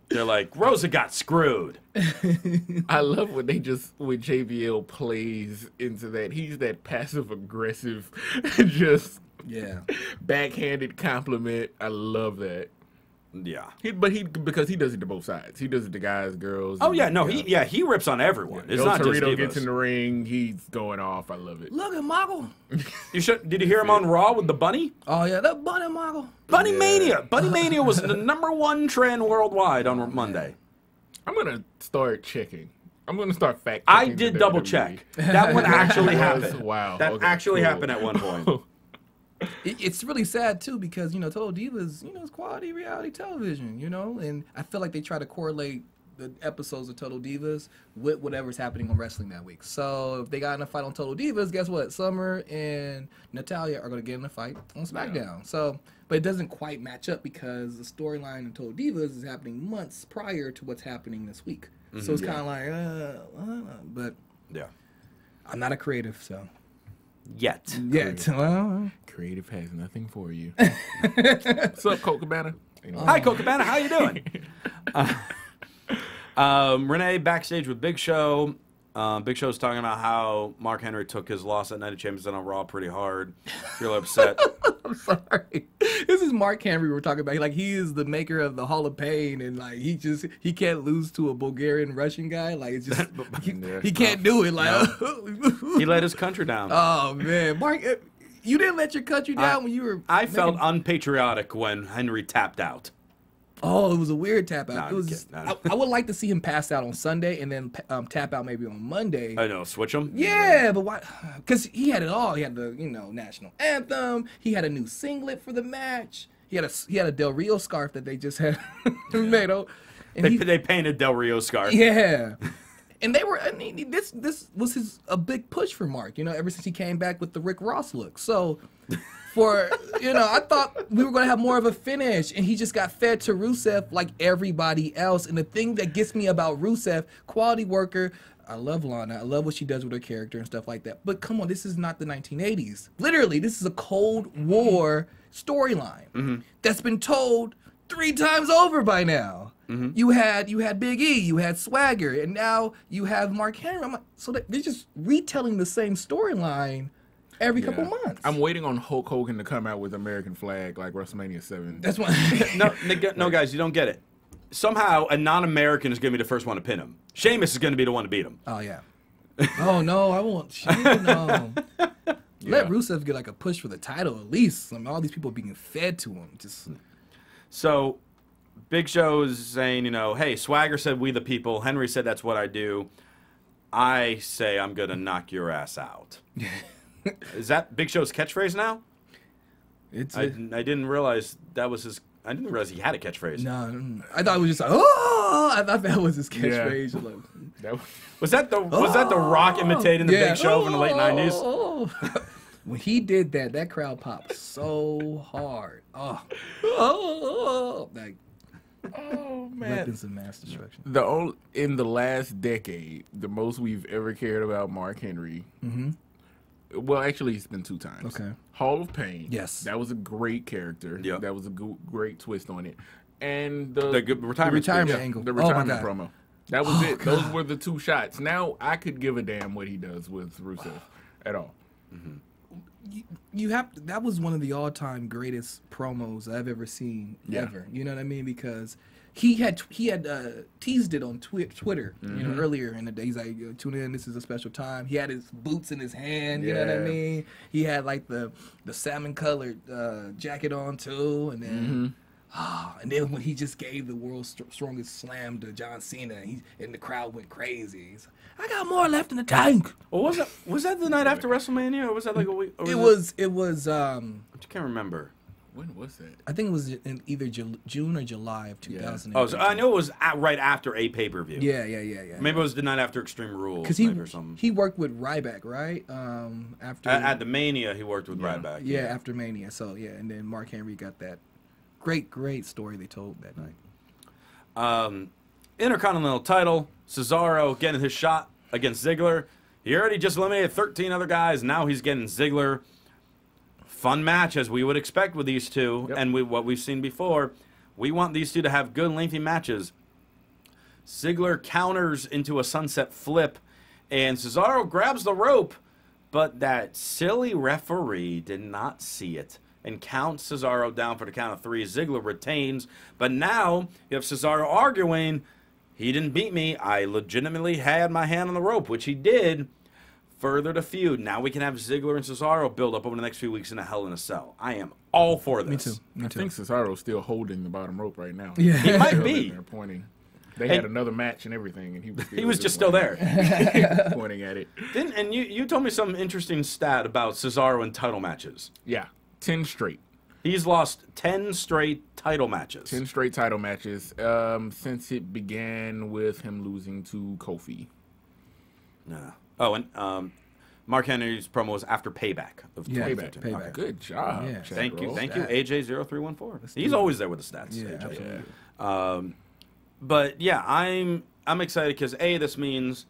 They're like, Rosa got screwed. I love when JBL plays into that. He's that passive aggressive, just Yeah. backhanded compliment. I love that. Yeah. Because he does it to both sides. He does it to guys, girls. Oh and, yeah, no, he rips on everyone. It's El not just Torito Divas. gets in the ring, he's going off. I love it. Look at Michael. Did you hear him on Raw with the bunny? Oh yeah, that bunny Michael. Bunny Mania. Bunny Mania was the #1 trend worldwide on Monday. I'm gonna start checking. I'm gonna start fact. I did double check. That one actually happened. Wow. That Okay, actually cool. happened at one point. It's really sad too because Total Divas, it's quality reality television, and I feel like they try to correlate the episodes of Total Divas with whatever's happening on wrestling that week. So if they got in a fight on Total Divas, guess what? Summer and Natalya are going to get in a fight on SmackDown. Yeah. So, but it doesn't quite match up because the storyline in Total Divas is happening months prior to what's happening this week. So it's kind of like, but Yeah. I'm not a creative, so. Yet. Well, Creative has nothing for you. What's up, Colt Cabana? Hi, Colt Cabana. How you doing? Renee backstage with Big Show. Big Show's talking about how Mark Henry took his loss at Night of Champions on Raw pretty hard. Really upset. I'm sorry. This is Mark Henry we're talking about. He is the maker of the Hall of Pain, and he can't lose to a Bulgarian Russian guy. It's just he can't do it. He let his country down. Oh man, Mark, you didn't let your country down when you were. I felt unpatriotic when Henry tapped out. Oh, it was a weird tap out. Nah, It was. I'm kidding. I would like to see him pass out on Sunday and then tap out maybe on Monday. I know, switch him. Yeah, but why? Because he had it all. He had the national anthem. He had a new singlet for the match. He had a Del Rio scarf that they just had made. They painted Del Rio scarf. Yeah. And they were. This was a big push for Mark. Ever since he came back with the Rick Ross look. So, I thought we were gonna have more of a finish, and he just got fed to Rusev like everybody else. And the thing that gets me about Rusev, quality worker. I love Lana. I love what she does with her character and stuff like that. But come on, this is not the 1980s. Literally, this is a Cold War storyline that's been told 3 times over by now. You had Big E, you had Swagger, and now you have Mark Henry. I'm like, so they're just retelling the same storyline every couple months. I'm waiting on Hulk Hogan to come out with American flag like WrestleMania 7. That's why. No, guys, you don't get it. Somehow, a non-American is going to be the first one to pin him. Sheamus is going to be the one to beat him. Oh yeah. Oh no, I won't. No. Let Rusev get like a push for the title at least. All these people being fed to him. So, Big Show is saying, hey, Swagger said we the people. Henry said that's what I do. I say I'm going to knock your ass out. Is that Big Show's catchphrase now? I didn't realize that was his. I didn't realize he had a catchphrase. No, I thought it was just like, oh, I thought that was his catchphrase. Yeah. Was that the Rock imitating the Big Show from the late 90s? When he did that, that crowd popped so hard. Oh, like, Oh man! weapons of mass destruction. In the last decade, the most we've ever cared about Mark Henry. Well, actually, it's been 2 times. Okay. Hall of Pain. Yes. That was a great character. Yeah. That was a great twist on it. And the retirement angle. The Oh, my retirement God. promo. That was it. Those were the 2 shots. Now I could give a damn what he does with Rusev at all. You have that was one of the all-time greatest promos I've ever seen ever. You know what I mean? Because he had teased it on Twitter, you know, earlier in the day. He's like, "Tune in, this is a special time." He had his boots in his hand. You know what I mean? He had like the salmon-colored jacket on too, and then. And then when he just gave the world's strongest slam to John Cena, and the crowd went crazy. He's like, I got more left in the tank. Well, was that the night after WrestleMania, or was that like a week? It was. I can't remember. When was that? I think it was in either June or July of 2000. Oh, so I know it was right after a pay-per-view. Yeah. Maybe it was the night after Extreme Rules, Because or something. he worked with Ryback, right? After At the Mania, he worked with Ryback. yeah, after Mania. So yeah, and then Mark Henry got that great story they told that night. Intercontinental title, Cesaro getting his shot against Ziggler. He already just eliminated 13 other guys. Now he's getting Ziggler. Fun match, as we would expect with these two, and what we've seen before. We want these two to have good, lengthy matches. Ziggler counters into a sunset flip, and Cesaro grabs the rope, but that silly referee did not see it and counts Cesaro down for the count of 3. Ziggler retains, but now you have Cesaro arguing, he didn't beat me. I legitimately had my hand on the rope, which he did. Further to feud. Now we can have Ziggler and Cesaro build up over the next few weeks in a Hell in a Cell. I am all for this. Me too. I think Cesaro's still holding the bottom rope right now. Yeah. He might Still be. there pointing. They had another match and everything, and he was Just still there. pointing at it. And you told me some interesting stat about Cesaro in title matches. Yeah, 10 straight. He's lost 10 straight title matches. 10 straight title matches since it began with him losing to Kofi. Yeah. Oh, and Mark Henry's promo was after Payback. Of Yeah, 2015. Payback. Okay. Good job. Yeah. Chad Thank you, Rose. AJ0314. He's always there with the stats. Yeah, AJ. absolutely. But yeah, I'm excited because this means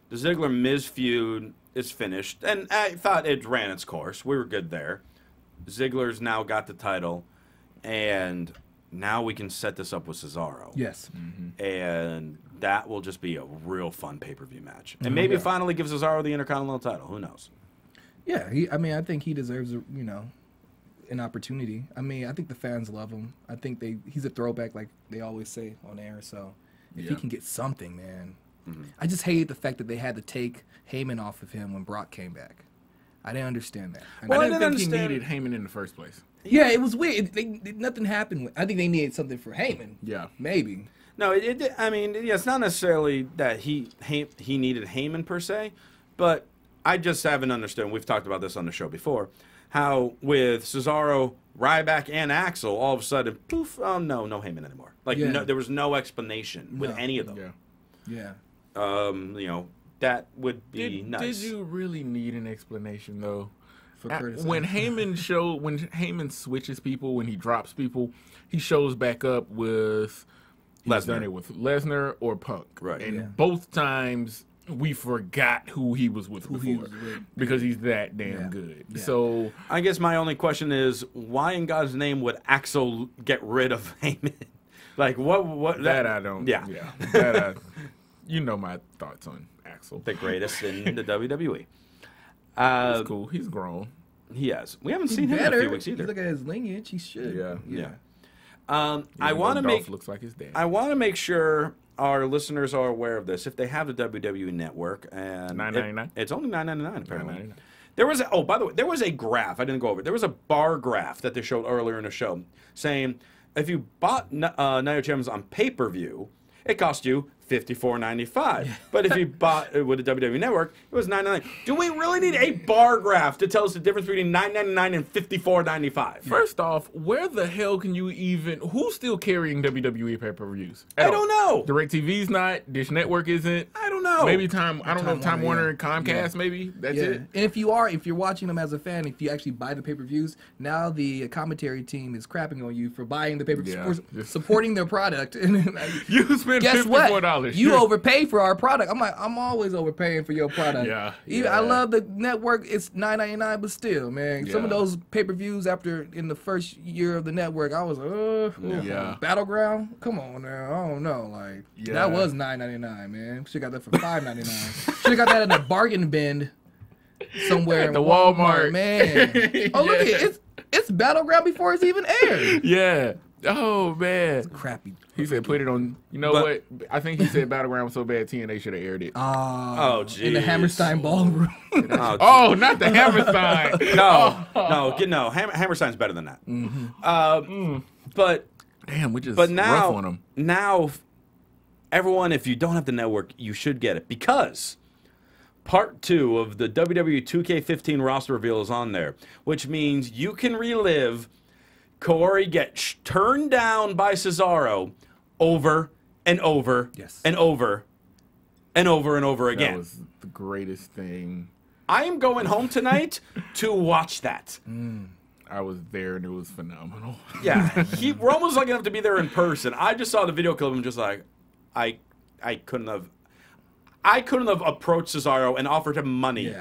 the Ziggler Miz feud is finished, and I thought it ran its course. We were good there. Ziggler's now got the title, and now we can set this up with Cesaro. Yes. And that will just be a real fun pay-per-view match, and maybe finally give Cesaro the Intercontinental title. Who knows? Yeah. I think he deserves an opportunity. I mean, I think the fans love him. I think he's a throwback, like they always say on air. So if he can get something, man. I just hated the fact that they had to take Heyman off of him when Brock came back. I didn't understand that. I didn't think he needed Heyman in the first place. Yeah, it was weird. Nothing happened. I think they needed something for Heyman. Yeah. Maybe. No, it's not necessarily that he needed Heyman per se, but I just haven't understood. We've talked about this on the show before, how with Cesaro, Ryback, and Axel, all of a sudden, poof, no Heyman anymore. Like there was no explanation with any of them. Yeah. That would be nice. Did you really need an explanation though? For Curtis When Heyman switches people, when he drops people, he shows back up with Lesnar. Done it with Lesnar or Punk. Right. And both times we forgot who he was with before because he's that damn good. Yeah. So I guess my only question is, why in God's name would Axel get rid of Heyman? Like what? That I don't. Yeah. You know my thoughts on Axel. The greatest in the WWE. He's cool. He's grown. He has. We haven't seen him in a few weeks either. You look at his lineage, he should. Yeah. I want to make. Looks like his dad. I want to make sure our listeners are aware of this. If they have the WWE Network, and $9.99. It's only $9.99 apparently. $9.99. There was by the way, there was a graph. I didn't go over it. There was a bar graph that they showed earlier in the show saying if you bought Night of Champions on pay-per-view, it cost you $54.95. But if you bought it with the WWE Network, it was $9.99. Do we really need a bar graph to tell us the difference between $9.99 and $54.95? First off, where the hell can you even? Who's still carrying WWE pay-per-views? I don't know. DirecTV's not. Dish Network isn't. I don't know. Maybe Time. I don't know if Time Warner and Comcast. Yeah. Maybe that's Yeah. it. And if you're watching them as a fan, if you actually buy the pay-per-views, now the commentary team is crapping on you for buying the pay-per-views, for supporting their product. And You spent guess $54. what? You overpay for our product. I'm always overpaying for your product. Yeah. I love the network. It's $9.99, but still, man, some of Yeah. those pay-per-views in the first year of the network, I was Battleground. Come on now, I don't know. Like that was $9.99, man. Should have got that for $5.99. Should have got that in a bargain bin somewhere At in the Walmart. man. Oh look, it's Battleground before it's even aired. Yeah. Oh man. Crappy. He said put it on. You know what? I think he said Battleground was so bad TNA should have aired it. Oh, jeez. In the Hammerstein Ballroom. Oh, not the Hammerstein. No. Hammerstein's better than that. But Damn, we just But rough on him. now, everyone, if you don't have the network, you should get it because Part 2 of the WWE 2K15 roster reveal is on there, which means you can relive Corey get turned down by Cesaro over and over and over and over and over again. That was the greatest thing. I am going home tonight to watch that. I was there and it was phenomenal. Yeah, we're almost lucky enough to be there in person. I just saw the video clip and just like, I couldn't have approached Cesaro and offered him money,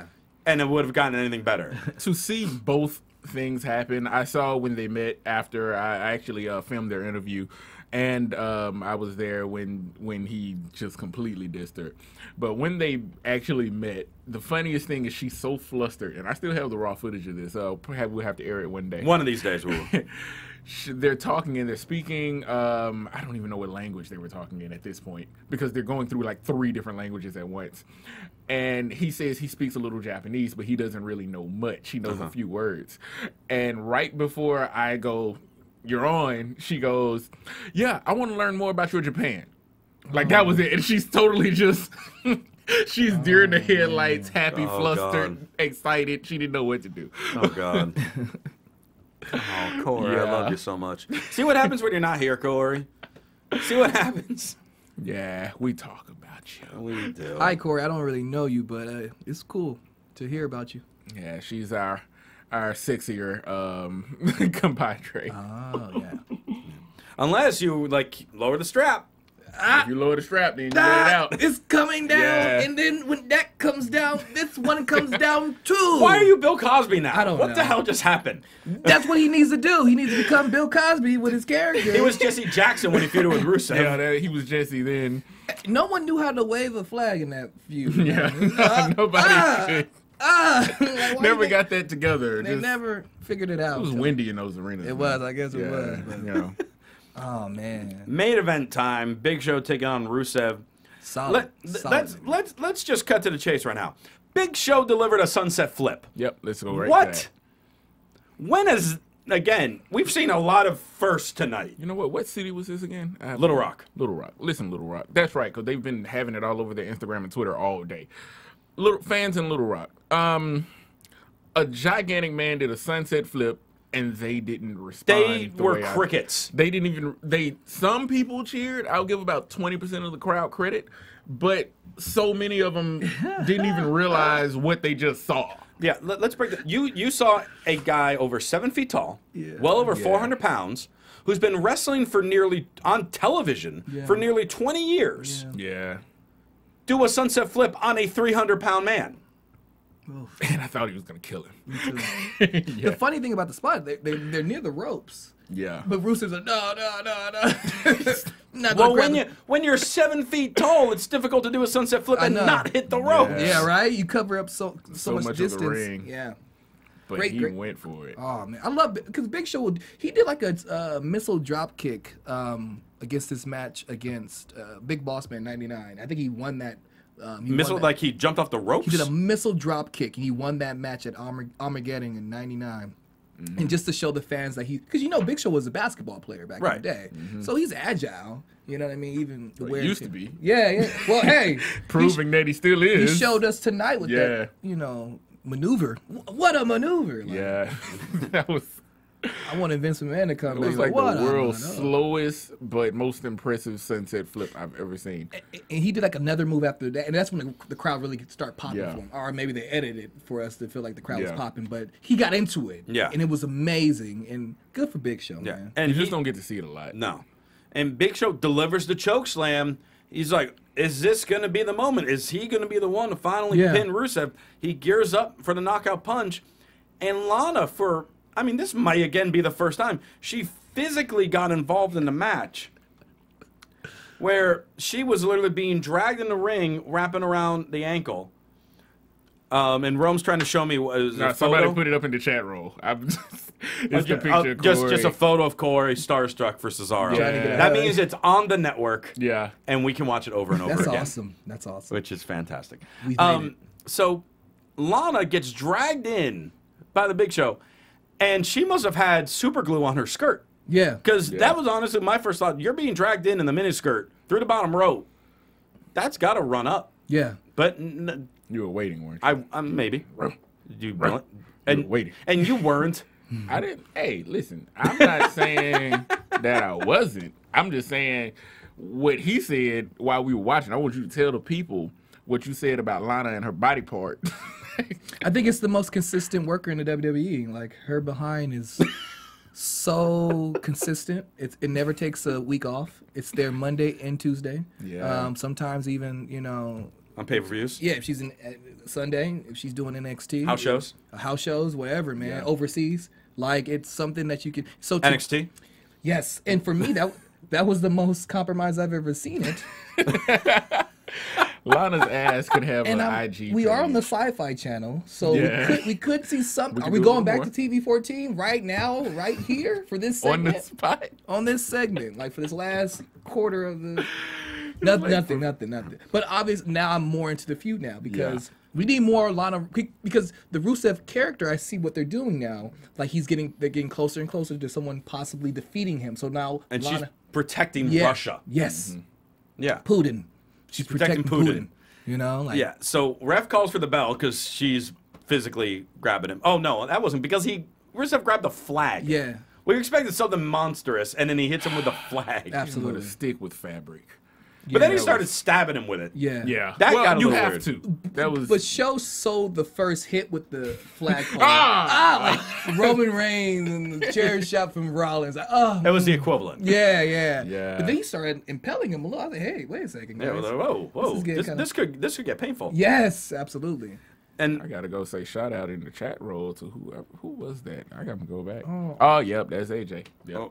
and it would have gotten anything better. To see both things happen, I saw when they met after I actually filmed their interview, and I was there when he just completely dissed her. But when they actually met, the funniest thing is she's so flustered, and I still have the raw footage of this. Perhaps we'll have to air it one day. One of these days we will. They're talking and they're speaking. I don't even know what language they were talking in at this point because they're going through like 3 different languages at once. And he says he speaks a little Japanese, but he doesn't really know much. He knows a few words. And right before I go, "You're on," she goes, "Yeah, I want to learn more about your Japan." Like that was it. And she's totally just, she's deer in the headlights, happy, flustered, excited. She didn't know what to do. Oh, God. Oh, Corey, I love you so much. See what happens when you're not here, Corey? See what happens? Yeah, we talk about you. We do. Hi, Corey. I don't really know you, but it's cool to hear about you. Yeah, she's our sexier compadre. Oh, yeah. Unless you, like, lower the strap. If you lower the strap, then you let it out. It's coming down, Yeah. and then when that comes down, this one comes down too. Why are you Bill Cosby now? I don't What know. the hell just happened? That's what he needs to do. He needs to become Bill Cosby with his character. He was Jesse Jackson when he feuded with Rusev. Yeah, he was Jesse then. No one knew how to wave a flag in that feud. Yeah, nobody could. Like, why Never they- got that together. They Just- never figured it out. It was windy in those arenas. It man. was, I guess it Yeah, was. But, you know. oh man, Main event time. Big Show taking on Rusev. solid. Let's just cut to the chase right now. Big Show delivered a sunset flip. Yep, let's go right What? to that. When is again? We've seen a lot of firsts tonight. You know what? What city was this again? Little Rock. Little Rock. Listen, Little Rock. That's right, because they've been having it all over their Instagram and Twitter all day. Little fans in Little Rock. A gigantic man did a sunset flip, and they didn't respond. They were crickets. They didn't even. Some people cheered. I'll give about 20% of the crowd credit, but so many of them didn't even realize what they just saw. Yeah, let's break that. You saw a guy over 7 feet tall, well over 400 pounds, who's been wrestling for on television for nearly 20 years. Yeah. Do a sunset flip on a 300-pound man. And I thought he was gonna kill him. The funny thing about the spot, they're near the ropes. Yeah. But Rusev's like, no. Not Well, gonna grab when you're 7 feet tall, it's difficult to do a sunset flip and know. not hit the ropes. Yeah, right. You cover up so much much of distance. the ring. Yeah. But Great, he great. went for it. Oh man, I love it because Big Show he did like a missile drop kick against this match against Big Boss Man '99. I think he won that. Missile, like he jumped off the ropes? He did a missile drop kick and he won that match at Armageddon in '99. And just to show the fans that because Big Show was a basketball player back in the day, so he's agile. You know what I mean? Even the way It used to be. Yeah. Well, hey, Proving that he still is. he showed us tonight with that, maneuver. What a maneuver! Like, Yeah, that was. I wanted Vince McMahon to come. It was back. like What the a world's maneuver. slowest but most impressive sunset flip I've ever seen. And he did like another move after that, and that's when the crowd really started popping Yeah. for him. Or maybe they edited it for us to feel like the crowd was Yeah. popping, but he got into it. Yeah. And it was amazing and good for Big Show, man. And You just don't get to see it a lot. No. And Big Show delivers the choke slam. He's like, is this going to be the moment? Is he going to be the one to finally pin Rusev? He gears up for the knockout punch. And Lana, this might again be the first time, she physically got involved in the match where she was literally being dragged in the ring, wrapping around the ankle. And Rome's trying to show me Somebody put it up in the chat roll. It's the picture of Corey. just a photo of Corey starstruck for Cesaro. Yeah. That means it's on the network. Yeah. And we can watch it over and over That's again. awesome. That's awesome. Which is fantastic. We've made it. So Lana gets dragged in by the Big Show, and she must have had super glue on her skirt. Yeah. Because that was honestly my first thought. You're being dragged in the miniskirt through the bottom rope. That's got to run up. Yeah. But You were waiting, weren't you? I maybe. You Right. weren't. You were waiting. And you weren't. I didn't. Hey, listen. I'm not saying that I wasn't. I'm just saying what he said while we were watching. I want you to tell the people what you said about Lana and her body part. I think it's the most consistent worker in the WWE. Like, her behind is so consistent. It never takes a week off. It's there Monday and Tuesday. Yeah. Sometimes even, On pay-per-views? yeah, if she's in Sunday, if she's doing NXT. House shows? House shows, wherever, man. Yeah. Overseas. Like, it's something that you can. So NXT? Yes. And for me, that was the most compromise I've ever seen it. Lana's ass could have And an IG. we are on the page. Syfy channel, so Yeah. we could see something. We Are could we do a going little back more. to TV14 right now, right here for this on segment? the spot. On this segment, like for this last quarter of the nothing. But obviously now I'm more into the feud now because we need more Lana, because the Rusev character, I see what they're doing now. Like they're getting closer and closer to someone possibly defeating him. So now And Lana, she's protecting yeah, Russia. Yes, Yeah. Putin. She's protecting Putin. You know, like, Yeah, so ref calls for the bell because she's physically grabbing him. Oh, no, that wasn't because Rusev grabbed the flag. Yeah. We expected something monstrous, and then he hits him with the flag. Absolutely. With a stick with fabric. But then he that started stabbing him with it. Yeah. Yeah. That well, got a you little have weird. to. That was. But Show sold the first hit with the flag. Ah! Roman Reigns and the chair shot from Rollins. Like, oh, That was the equivalent. yeah. Yeah. But then he started impelling him a little. I was like, hey, wait a second, Yeah, guys. well, whoa. is getting kinda- This could get painful. Yes, absolutely. And I gotta go say shout out in the chat roll to who was that? I gotta go back. Oh, yep, that's AJ. Yep.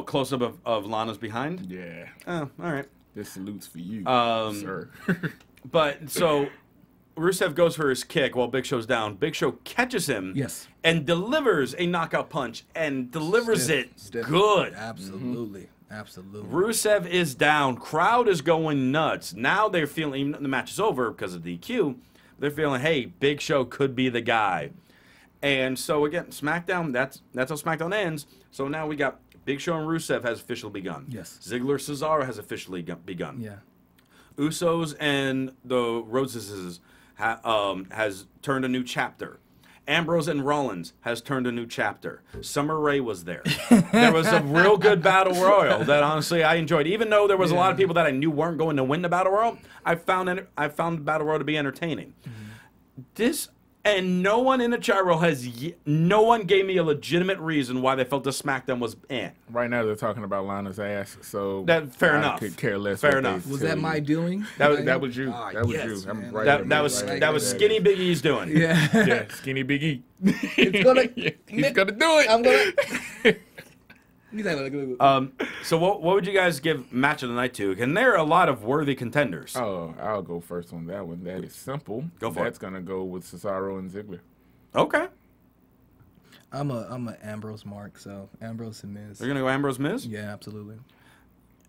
close up of Lana's behind. Yeah. Oh, all right. This salute's for you, sir. But so Rusev goes for his kick while Big Show's down. Big Show catches him. Yes. And delivers a knockout punch and delivers it Stiff. good. Absolutely. Absolutely. Rusev is down. Crowd is going nuts. Now they're feeling, even though the match is over because of DQ, they're feeling, hey, Big Show could be the guy. And so again, SmackDown, that's how SmackDown ends. So now we got Big Show and Rusev has officially begun. Yes. Ziggler Cesaro has officially begun. Yeah. Usos and the Roses has turned a new chapter. Ambrose and Rollins has turned a new chapter. Summer Rae was there. There was a real good battle royal that honestly I enjoyed. Even though there was a lot of people that I knew weren't going to win the battle royal, I found the battle royal to be entertaining. And no one in the chat roll no one gave me a legitimate reason why they felt the SmackDown was eh. Right now they're talking about Lana's ass, so Fair I enough. could care less. Fair what enough. they Was tell that you. my doing? That was you. Ah, That was yes, you. I'm man. right That there, was right that was there. Skinny Big E's doing. Yeah. Yeah, Skinny Big E. It's gonna. He's gonna do it. I'm gonna. He's like, So what would you guys give match of the night to? And there are a lot of worthy contenders. Oh, I'll go first on that one. That is simple. Go for it. That's gonna go with Cesaro and Ziggler. Okay. I'm a Ambrose mark, so Ambrose and Miz. They're gonna go Ambrose Miz? Yeah, absolutely.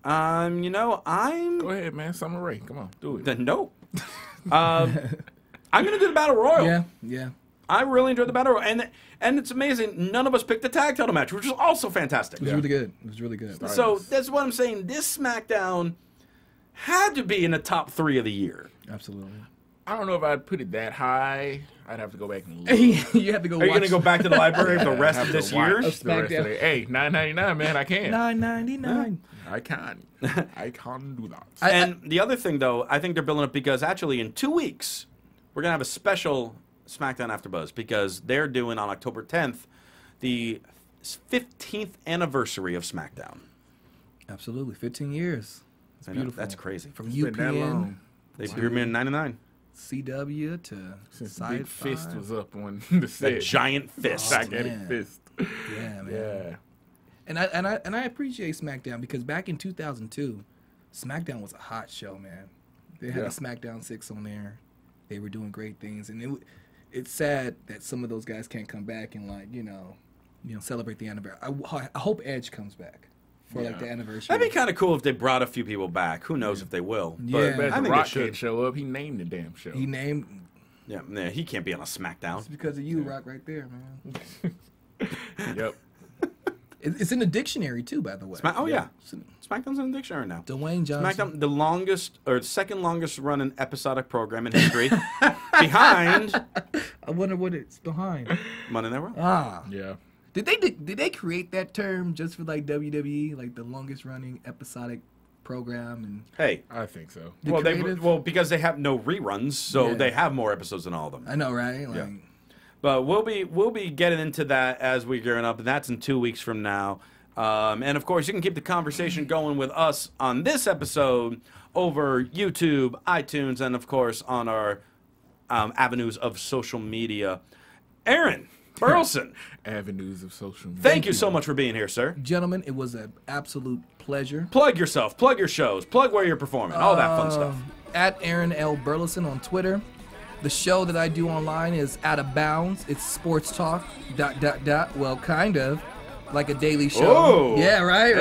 I'm Go ahead, man. Summer Rae. Come on, do it. no. I'm gonna do the Battle Royal. Yeah. I really enjoyed the battle royal, and it's amazing. None of us picked the tag title match, which was also fantastic. It was really good. It was really good. So that's what I'm saying. This SmackDown had to be in the top 3 of the year. Absolutely. I don't know if I'd put it that high. I'd have to go back and look. You have to go. Are you going to go back to the library for the rest of this year? Hey, $9.99, man. I can. $9.99. I can. I can do that. And the other thing, though, I think they're building up because actually in 2 weeks we're going to have a special SmackDown AfterBuzz because they're doing on October 10th the 15th anniversary of SmackDown. Absolutely, 15 years. It's beautiful. That's crazy. From UPN, they premiered in '99. CW to Since the big Syfy. fist was up on the set. That giant fist. Gigantic fist. Yeah, man. Yeah. And I appreciate SmackDown because back in 2002, SmackDown was a hot show, man. They had a SmackDown 6 on there. They were doing great things, and it's sad that some of those guys can't come back and celebrate the anniversary. I hope Edge comes back for like the anniversary. That'd be kind of cool if they brought a few people back. Who knows if they will? Yeah. But I The think Rock they should. can't show up. He named the damn show. He named. Yeah, he can't be on a SmackDown. It's because of you, Rock, right there, man. Yep. It's in the dictionary too, by the way. SmackDown's in the dictionary now. Dwayne Johnson. SmackDown, the longest or second longest running episodic program in history, behind I wonder what it's behind. Monday Night Raw. Ah. Yeah. Did they create that term just for like WWE, like the longest running episodic program? And Hey, I think so. because they have no reruns, so they have more episodes than all of them. I know, right? Like, Yeah. But we'll be getting into that as we're gearing up, and that's in 2 weeks from now. And of course, you can keep the conversation going with us on this episode over YouTube, iTunes, and of course on our avenues of social media. Aaron Burleson, Avenues of social media. thank you so much for being here, sir. Gentlemen, it was an absolute pleasure. Plug yourself, plug your shows, plug where you're performing, all that fun stuff. At Aaron L. Burleson on Twitter. The show that I do online is Out of Bounds. It's sports talk, ... Well, kind of like a daily show. Oh. Yeah, right.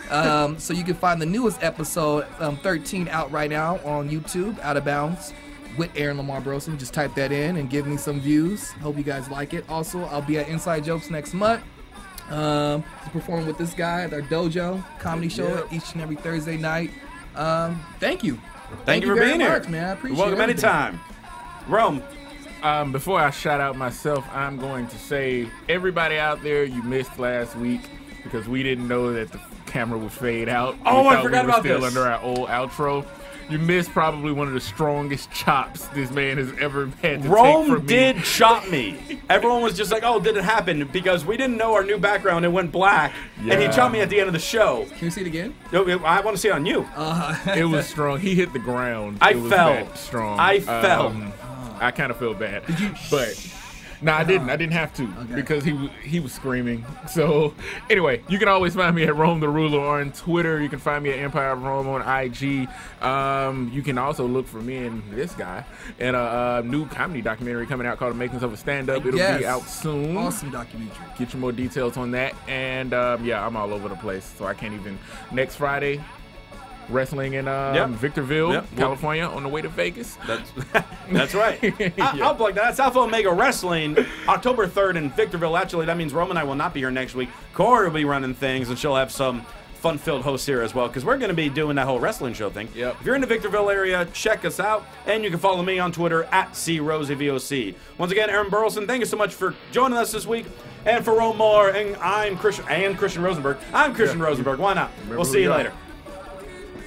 Mm-hmm. So you can find the newest episode, 13, out right now on YouTube, Out of Bounds, with Aaron Lamar Burleson. Just type that in and give me some views. Hope you guys like it. Also, I'll be at Inside Jokes next month. Performing with this guy at our dojo comedy show each and every Thursday night. Thank you. Thank you for very being here. much, man. I appreciate You're welcome everything. anytime. Rome. Before I shout out myself, I'm going to say, everybody out there, you missed last week because we didn't know that the camera would fade out. Oh, We I thought forgot we were about still this. under our old outro. You missed probably one of the strongest chops this man has ever had to take Rome from me. did chop me. Everyone was just like, oh, did it happen? Because we didn't know our new background. It went black. And he Yeah. chopped me at the end of the show. Can you see it again? No, I want to see it on you. It was strong. He hit the ground. I It was fell. that strong. I fell. I kind of feel bad. But no, I didn't. I didn't have to because he was screaming. So anyway, you can always find me at Rome the Ruler on Twitter. You can find me at Empire of Rome on IG. You can also look for me and this guy in a new comedy documentary coming out called The Makings of a Stand-Up. It'll be out soon. Awesome documentary. Get you more details on that. And I'm all over the place, so I can't even. Next Friday, wrestling in Victorville, California, on the way to Vegas. That's right. I'll plug that. That's Alpha Omega Wrestling, October 3rd in Victorville. Actually, that means Rome and I will not be here next week. Corey will be running things, and she'll have some fun-filled hosts here as well, because we're going to be doing that whole wrestling show thing. Yep. If you're in the Victorville area, check us out, and you can follow me on Twitter at CRosieVOC. Once again, Aaron Burleson, thank you so much for joining us this week. And for Rome Moore, and I'm Christian Rosenberg. I'm Christian Rosenberg. Why not? We'll see you later.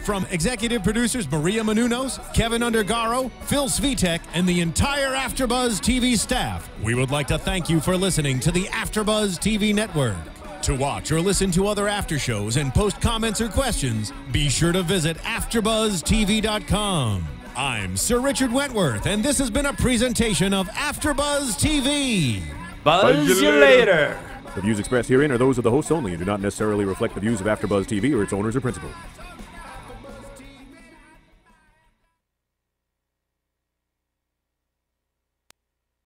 From executive producers Maria Menounos, Kevin Undergaro, Phil Svitek, and the entire AfterBuzz TV staff, we would like to thank you for listening to the AfterBuzz TV network. To watch or listen to other after shows and post comments or questions, be sure to visit AfterBuzzTV.com. I'm Sir Richard Wentworth, and this has been a presentation of AfterBuzz TV. Buzz you later. The views expressed herein are those of the hosts only and do not necessarily reflect the views of AfterBuzz TV or its owners or principals.